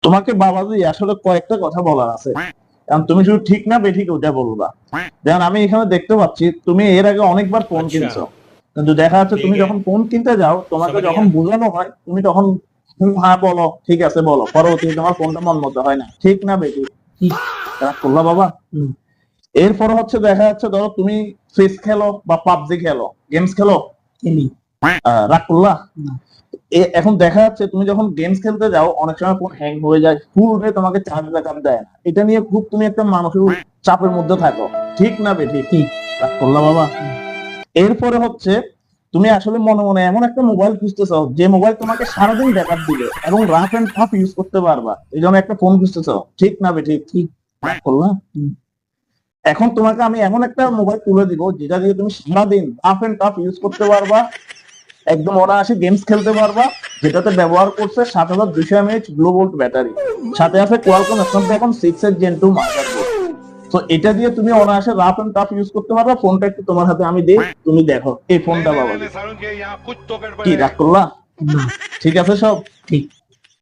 তোমাকে বাবাজি আসলে কয়েকটা কথা বলার আছে, কারণ তুমি শুধু ঠিক না বেঠিক ওটা বলবা। যেমন আমি এখানে দেখতে পাচ্ছি তুমি এর আগে অনেকবার ফোন আচ্ছা। কিনছো, কিন্তু দেখা যাচ্ছে তুমি ঠিক যখন ফোন কিনতে যাও তোমাকে समझ যখন गया। বোঝানো হয় তুমি তখন হ্যাঁ বলো, ঠিক আছে বলো, পরবর্তীতে তোমার ফোনটা মন মতো হয় না, ঠিক না বেঠিক? রাগ করলা বাবা? এরপর হচ্ছে দেখা যাচ্ছে ধরো তুমি ফেস খেলো বা পাবজি খেলো, গেমস খেলো, খেলি। রাগ করলা? এখন দেখা যাচ্ছে তুমি যখন গেমস খেলতে যাও অনেক সময় ফোন হ্যাং হয়ে যায়, ফুল ডে তোমাকে চার্জ ব্যাকআপ দেয় না, এটা নিয়ে খুব তুমি একটা মানসিক চাপের মধ্যে থাকো, ঠিক না বেঠিক? রাগ করলা বাবা? এরপরে হচ্ছে তুমি আসলে মনে মনে এমন একটা মোবাইল খুঁজতেছো যে মোবাইল তোমাকে সারাদিন ব্যাকআপ দিবে এবং রাফ এন্ড টাফ ইউজ করতে পারবা, এই জন্য একটা ফোন খুঁজতেছো, ঠিক না বেঠিক? রাগ করলা? এখন তোমাকে আমি এমন একটা মোবাইল তুলে দিব যেটা দিয়ে তুমি সারাদিন রাফ এন্ড টাফ ইউজ করতে পারবা, একদম অনায়াসে গেমস খেলতে পারবা, যেটাতে ব্যবহার করছে 7200 mAh ব্লু ভোল্ট ব্যাটারি, সাথে আছে কোয়ালকম স্ন্যাপড্রাগন 6 Gen 2 মাদারবোর্ড। তো এটা দিয়ে তুমি অনায়াসে রাফ এন্ড টাফ ইউজ করতে পারবা। ফোনটা একটু তোমার হাতে আমি দেই, তুমি দেখো এই ফোনটা বাবা। কি রাগ করলা? ঠিক আছে সব? ঠিক।